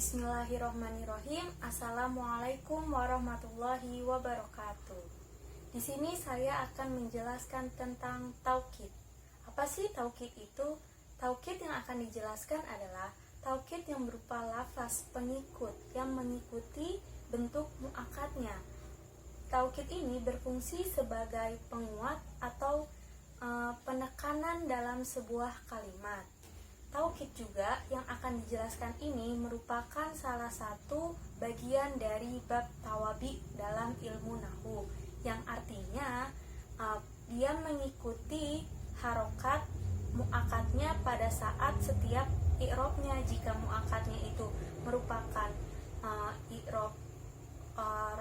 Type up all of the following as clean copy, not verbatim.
Bismillahirrohmanirrohim. Assalamualaikum warahmatullahi wabarakatuh. Di sini saya akan menjelaskan tentang taukid. Apa sih taukid itu? Taukid yang akan dijelaskan adalah taukid yang berupa lafaz pengikut yang mengikuti bentuk muakkadnya. Taukid ini berfungsi sebagai penguat atau penekanan dalam sebuah kalimat. Taukid juga yang akan dijelaskan ini merupakan salah satu bagian dari bab tawabi dalam ilmu nahwu, yang artinya dia mengikuti harokat muakkadnya pada saat setiap i'robnya. Jika muakkadnya itu merupakan i'rob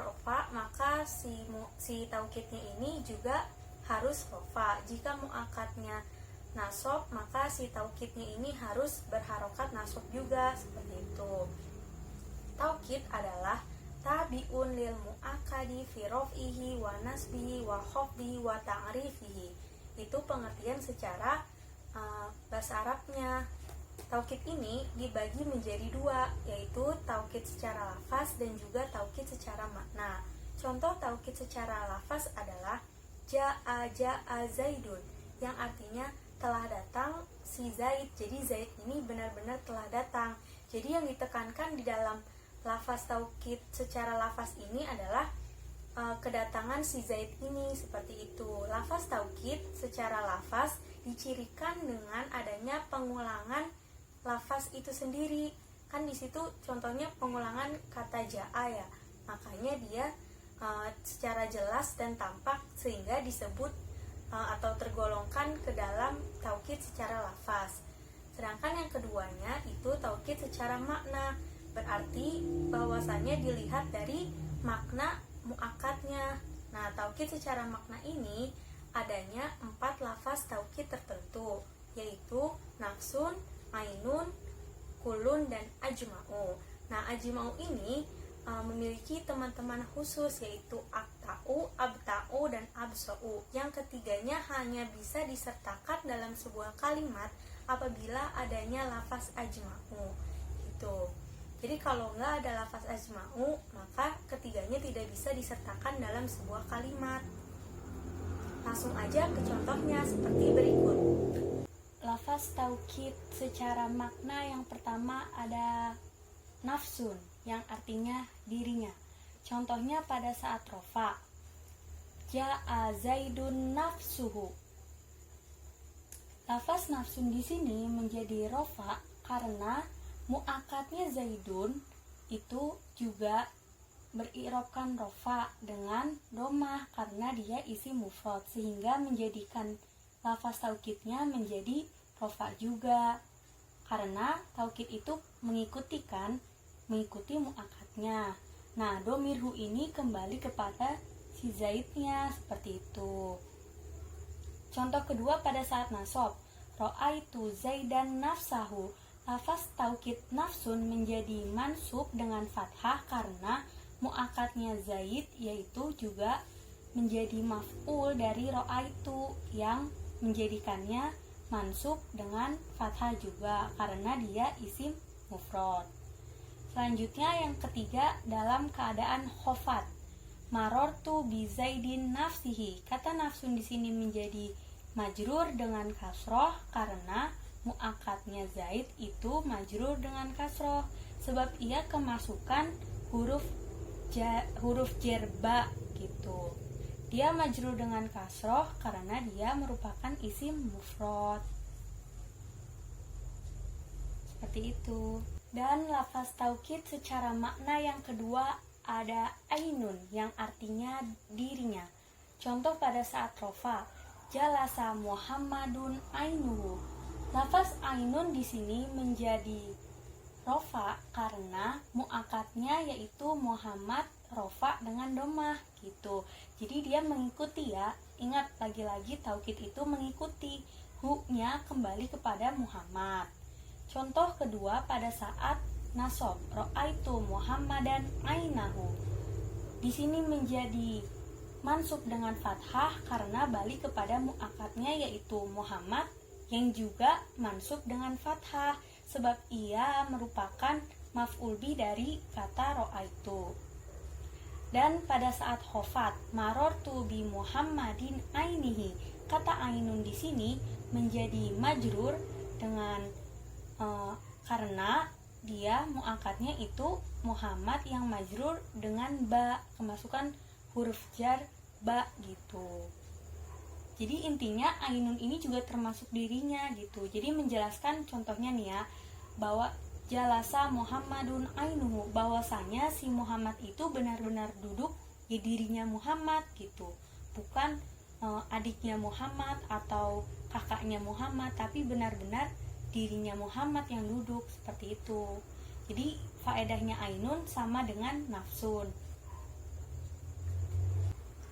rofa, maka si taukidnya ini juga harus rofa. Jika muakkadnya nasob, maka si taukidnya ini harus berharokat nasob juga, seperti itu. Taukid adalah tabi'un lil muakkadi fi raf'ihi wa nasbihi wa khafdihi wa ta'rifihi. Itu pengertian secara bahasa Arabnya. Taukid ini dibagi menjadi dua, yaitu taukid secara lafaz dan juga taukid secara makna. Contoh taukid secara lafaz adalah ja'a zaidun, yang artinya telah datang si Zaid. Jadi Zaid ini benar-benar telah datang. Jadi yang ditekankan di dalam lafaz taukid secara lafaz ini adalah kedatangan si Zaid ini, seperti itu. Lafaz taukid secara lafaz dicirikan dengan adanya pengulangan lafaz itu sendiri. Kan di situ contohnya pengulangan kata ja'a ya. Makanya dia secara jelas dan tampak sehingga disebut atau tergolongkan ke dalam taukid secara lafaz. Sedangkan yang keduanya itu taukid secara makna, berarti bahwasannya dilihat dari makna muakkadnya. Nah, taukid secara makna ini adanya 4 lafaz taukid tertentu, yaitu nafsun, ainun, kulun, dan ajma'u. Nah, ajma'u ini memiliki teman-teman khusus, yaitu akta'u, abta'u, dan absa'u. Yang ketiganya hanya bisa disertakan dalam sebuah kalimat apabila adanya lafaz ajma'u. Gitu. Jadi kalau nggak ada lafaz ajma'u, maka ketiganya tidak bisa disertakan dalam sebuah kalimat. Langsung aja ke contohnya seperti berikut. Lafaz taukid secara makna yang pertama ada nafsun, yang artinya dirinya. Contohnya pada saat rofa, ja'a zaidun nafsuhu. Lafaz nafsun di sini menjadi rofa karena muakkadnya zaidun itu juga beri'robkan rofa dengan domah karena dia isi mufrad, sehingga menjadikan lafaz taukidnya menjadi rofa juga. Karena taukid itu mengikuti muakkadnya. Nah, domirhu ini kembali kepada si zaidnya, seperti itu. Contoh kedua pada saat nasob, ra'aitu zaidan nafsahu. Lafaz taukid nafsun menjadi mansub dengan fathah karena muakkadnya zaid, yaitu juga menjadi maf'ul dari ra'aitu, yang menjadikannya mansub dengan fathah juga karena dia isim mufrad. Selanjutnya yang ketiga dalam keadaan khofat, marortu bi zaidin nafsihi. Kata nafsun di sini menjadi majrur dengan kasroh karena muakkadnya zaid itu majrur dengan kasroh, sebab ia kemasukan huruf jerba gitu. Dia majrur dengan kasroh karena dia merupakan isim mufrad. Seperti itu. Dan lafaz taukid secara makna yang kedua ada ainun, yang artinya dirinya. Contoh pada saat rofa, jalasa Muhammadun ainuhu. Lafaz ainun di sini menjadi rofa karena muakkadnya yaitu Muhammad, rofa dengan domah gitu. Jadi dia mengikuti ya. Ingat lagi-lagi taukid itu mengikuti, hu-nya kembali kepada Muhammad. Contoh kedua pada saat nasob, ra'aitu Muhammadan ainahu. Di sini menjadi mansub dengan fathah karena balik kepada muakkadnya yaitu Muhammad, yang juga mansub dengan fathah sebab ia merupakan maf'ul bi dari kata ro'aitu. Dan pada saat khofat, marortu bi Muhammadin ainihi, kata ainun di sini menjadi majrur dengan karena dia muakatnya itu Muhammad yang majrur dengan ba, kemasukan huruf jar ba gitu. Jadi intinya ainun ini juga termasuk dirinya gitu. Jadi menjelaskan contohnya nih ya, bahwa jalasa Muhammadun ainuhu, bahwasanya si Muhammad itu benar-benar duduk ya dirinya Muhammad gitu, bukan adiknya Muhammad atau kakaknya Muhammad, tapi benar-benar dirinya Muhammad yang duduk seperti itu. Jadi faedahnya ainun sama dengan nafsun.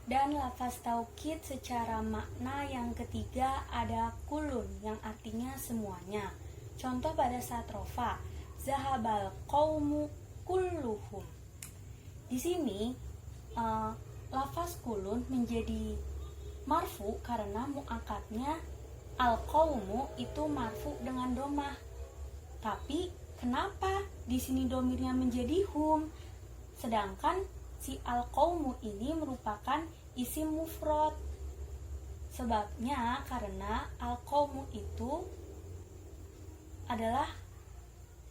Dan lafaz taukid secara makna yang ketiga ada kulun yang artinya semuanya. Contoh pada saat rofa, zahabal qaumu kulluhum. Di sini lafaz kulun menjadi marfu karena muakatnya al qaumu itu marfu dengan domah. Tapi kenapa di sini domirnya menjadi hum, sedangkan si al qaumu ini merupakan isim mufrad? Sebabnya karena al qaumu itu adalah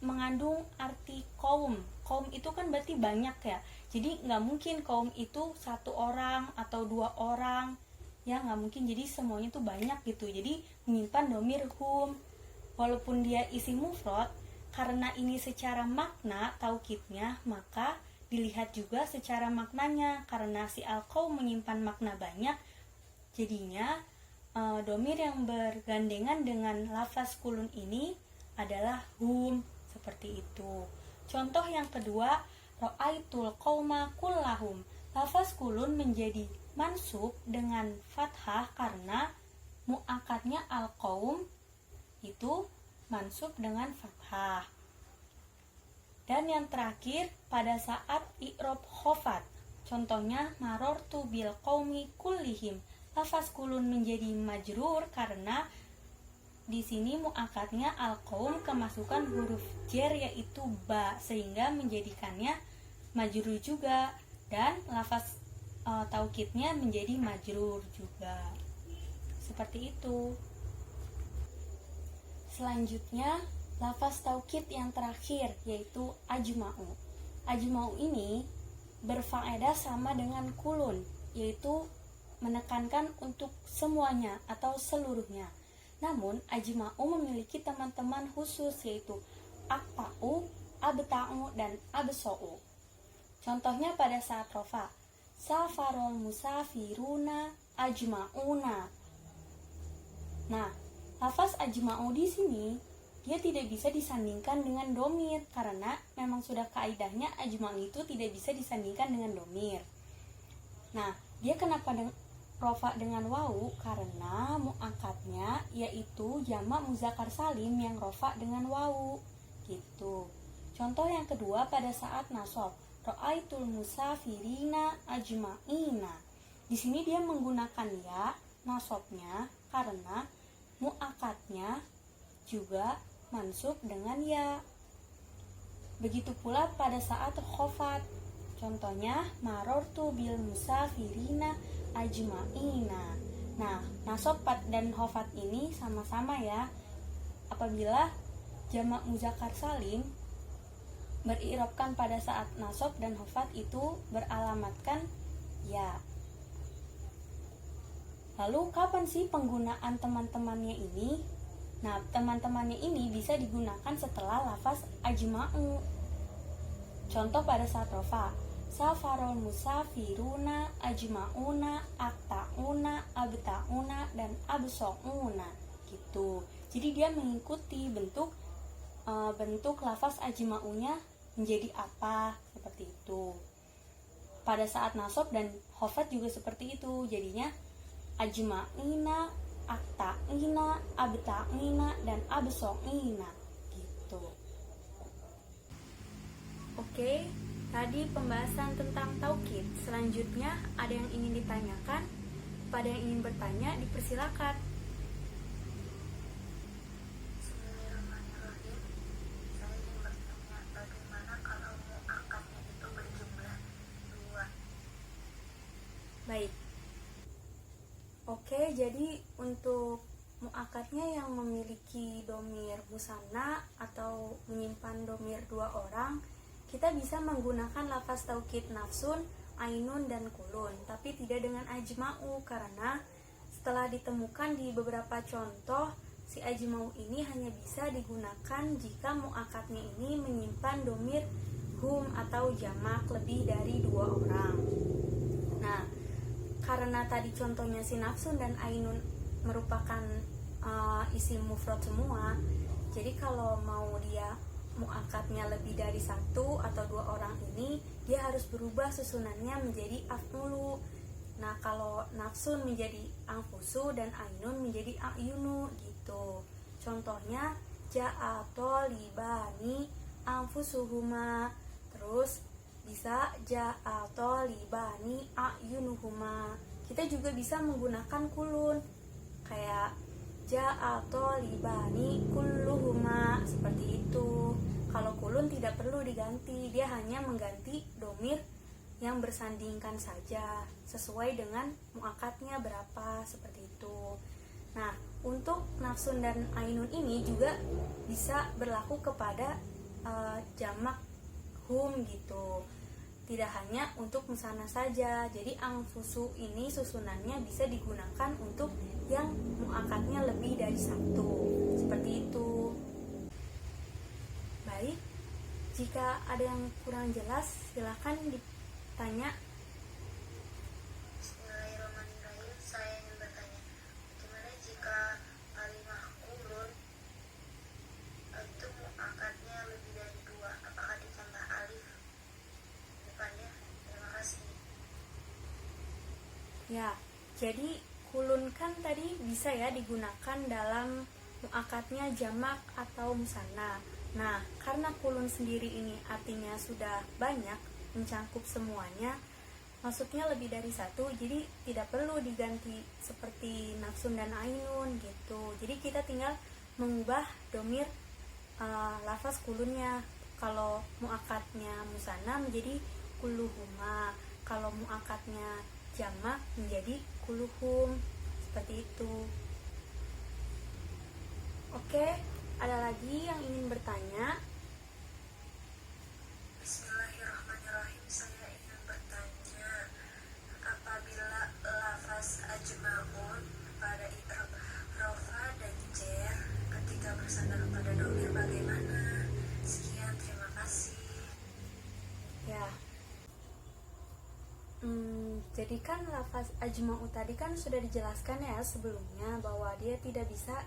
mengandung arti kaum. Kaum itu kan berarti banyak ya. Jadi nggak mungkin kaum itu satu orang atau dua orang, ya nggak mungkin. Jadi semuanya tuh banyak gitu. Jadi menyimpan domir hum. Walaupun dia isim mufrad, karena ini secara makna taukidnya, maka dilihat juga secara maknanya. Karena si al-qaum menyimpan makna banyak, jadinya domir yang bergandengan dengan lafaz kulun ini adalah hum, seperti itu. Contoh yang kedua, ra'aitul qauma kullahum. Lafaz kulun menjadi mansub dengan fathah karena muakatnya al-qaum itu mansub dengan fathah. Dan yang terakhir pada saat i'rab khofat, contohnya marortu bil qaumi kullihim. Lafaz kulun menjadi majrur karena di sini muakatnya al-qaum kemasukan huruf jar yaitu ba, sehingga menjadikannya majrur juga, dan lafaz taukidnya menjadi majrur juga. Seperti itu. Selanjutnya lafaz taukid yang terakhir yaitu ajma'u. Ajma'u ini berfaedah sama dengan kulun, yaitu menekankan untuk semuanya atau seluruhnya. Namun ajma'u memiliki teman-teman khusus yaitu aqta'u, abta'u, dan abso'u. Contohnya pada saat rofa, safarul musafiruna ajma'una. Nah, lafaz ajma'u di sini dia tidak bisa disandingkan dengan domir karena memang sudah kaidahnya ajma'u itu tidak bisa disandingkan dengan domir. Nah, dia kenapa rofa dengan wawu? Karena muakatnya yaitu jamak muzakkar salim yang rofa dengan wawu gitu. Contoh yang kedua pada saat nasab, ra'aitul musafirina ajma'ina. Di sini dia menggunakan ya nasabnya karena muakatnya juga mansub dengan ya. Begitu pula pada saat khofat, contohnya marortu bil musafirina ajma'ina. Nah, nasab dan khofat ini sama-sama ya. Apabila jamak muzakkar salim berirobkan pada saat nasab dan khofat itu beralamatkan ya. Lalu kapan sih penggunaan teman-temannya ini? Nah, teman-temannya ini bisa digunakan setelah lafaz ajma'u. Contoh pada saat rofa, safarul musafiruna ajma'una, aqta'una, abta'una, dan abso'una gitu. Jadi dia mengikuti bentuk lafaz ajma'unya menjadi apa, seperti itu. Pada saat nasab dan khofat juga seperti itu. Jadinya ajma'ina, aqta'ina, abta'ina, dan abso'ina gitu. Oke, tadi pembahasan tentang taukid. Selanjutnya ada yang ingin ditanyakan? Pada yang ingin bertanya dipersilakan. Bismillahirrahmanirrahim. Saya ingin bertanya bagaimana Oke, jadi untuk muakatnya yang memiliki domir musanna atau menyimpan domir dua orang, kita bisa menggunakan lafaz taukid nafsun, ainun, dan kulun, tapi tidak dengan ajma'u, karena setelah ditemukan di beberapa contoh, si ajma'u ini hanya bisa digunakan jika muakatnya ini menyimpan domir hum atau jamak lebih dari dua orang. Nah, karena tadi contohnya si nafsun dan ainun merupakan isim mufrad semua, jadi kalau mau dia muakatnya lebih dari satu atau dua orang ini, dia harus berubah susunannya menjadi af'ulu. Nah, kalau nafsun menjadi anfusu dan ainun menjadi a'yunu gitu. Contohnya ja'a tolibani anfusuhuma, terus bisa ja'a tolibani a'yunuhuma. Kita juga bisa menggunakan kulun, kayak ja'a tolibani kulluhuma, seperti itu. Kalau kulun tidak perlu diganti, dia hanya mengganti domir yang bersandingkan saja sesuai dengan muakatnya berapa, seperti itu. Nah, untuk nafsun dan ainun ini juga bisa berlaku kepada jamak hum gitu, tidak hanya untuk musanna saja. Jadi anfusu ini susunannya bisa digunakan untuk yang muakatnya lebih dari satu, seperti itu. Baik, jika ada yang kurang jelas silakan ditanya. Bismillahirrahmanirrahim. Saya ingin bertanya, bagaimana jika kalimah kulun itu muakatnya lebih dari dua? Apakah ditambah alif depannya? Terima kasih. Ya, jadi kulun kan tadi bisa ya digunakan dalam muakatnya jamak atau musanna. Nah, karena kulun sendiri ini artinya sudah banyak, mencangkup semuanya, maksudnya lebih dari satu, jadi tidak perlu diganti seperti nafsun dan ainun gitu. Jadi kita tinggal mengubah domir lafaz kulunnya. Kalau muakatnya musanna menjadi kulluhuma, kalau muakatnya jamak menjadi kulluhum, seperti itu. Oke, ada lagi yang ingin bertanya? Bismillahirrahmanirrahim. Saya ingin bertanya, apabila lafaz ajma'un pada i'rab rofa dan jer ketika bersandar pada domir bagaimana? Sekian, terima kasih. Ya, jadi kan lafaz ajma'u tadi kan sudah dijelaskan ya sebelumnya bahwa dia tidak bisa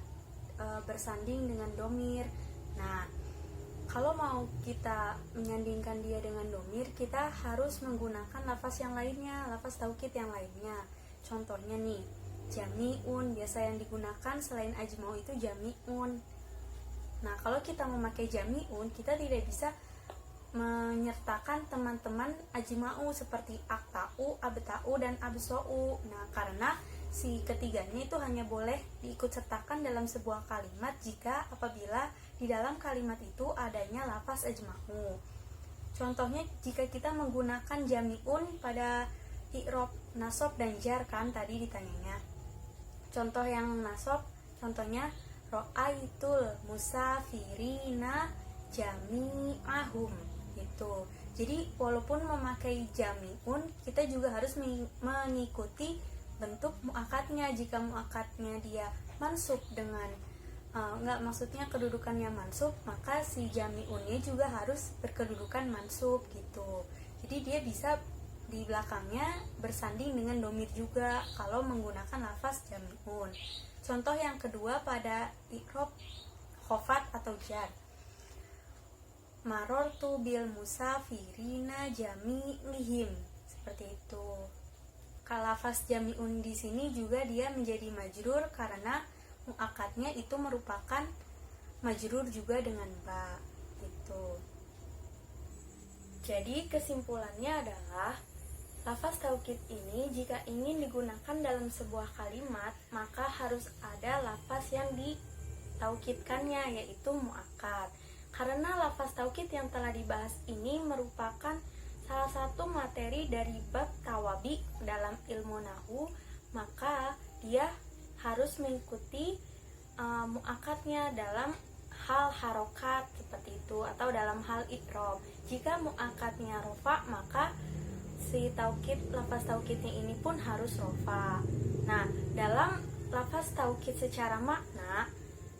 bersanding dengan domir. Nah, kalau mau kita menyandingkan dia dengan domir, kita harus menggunakan lafaz yang lainnya, lafaz taukid yang lainnya. Contohnya nih, jami'un, biasa yang digunakan selain ajma'u itu jami'un. Nah, kalau kita memakai jami'un, kita tidak bisa menyertakan teman-teman ajma'u seperti akta'u, abta'u, dan abso'u. Nah, karena si ketiganya itu hanya boleh diikut sertakan dalam sebuah kalimat jika apabila di dalam kalimat itu adanya lafaz ajma'u. Contohnya jika kita menggunakan jami'un pada i'rab nasab dan jar kan tadi ditanyanya. Contoh yang nasab, contohnya ro'aitul musafirina jami'ahum gitu. Jadi walaupun memakai jami'un, kita juga harus mengikuti bentuk muakatnya. Jika muakatnya dia mansub dengan maksudnya kedudukannya mansub, maka si jami'unnya juga harus berkedudukan mansub gitu. Jadi dia bisa di belakangnya bersanding dengan domir juga kalau menggunakan lafaz jami'un. Contoh yang kedua pada i'rab khofat atau jar, marortu bil musafirina jami'ihim, seperti itu. Kalau lafaz jami'un di sini juga dia menjadi majrur karena muakatnya itu merupakan majrur juga dengan ba gitu. Jadi kesimpulannya adalah lafaz taukid ini jika ingin digunakan dalam sebuah kalimat, maka harus ada lafaz yang ditaukidkannya, yaitu muakkad. Karena lafaz taukid yang telah dibahas ini merupakan salah satu materi dari bab tawabi dalam ilmu nahwu, maka dia harus mengikuti mu'akadnya dalam hal harokat seperti itu, atau dalam hal i'rab. Jika mu'akadnya rofa, maka si taukid, lafaz taukidnya ini pun harus rofa. Nah, dalam lafaz taukid secara makna,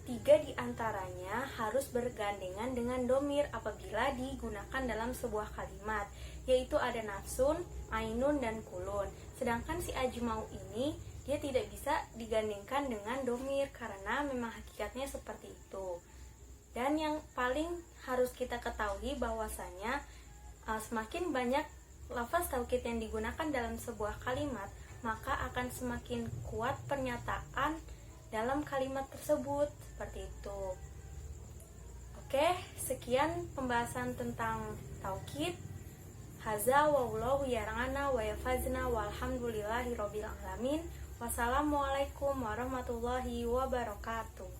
3 diantaranya harus bergandengan dengan domir apabila digunakan dalam sebuah kalimat, yaitu ada nafsun, ainun, dan kulun. Sedangkan si ajma'u ini dia tidak bisa digandingkan dengan domir karena memang hakikatnya seperti itu. Dan yang paling harus kita ketahui bahwasanya semakin banyak lafaz taukid yang digunakan dalam sebuah kalimat, maka akan semakin kuat pernyataan dalam kalimat tersebut, seperti itu. Oke, sekian pembahasan tentang taukid. Haza wallahu yar'ana wa yafazna walhamdulillahirabbil alamin. Wassalamualaikum warahmatullahi wabarakatuh.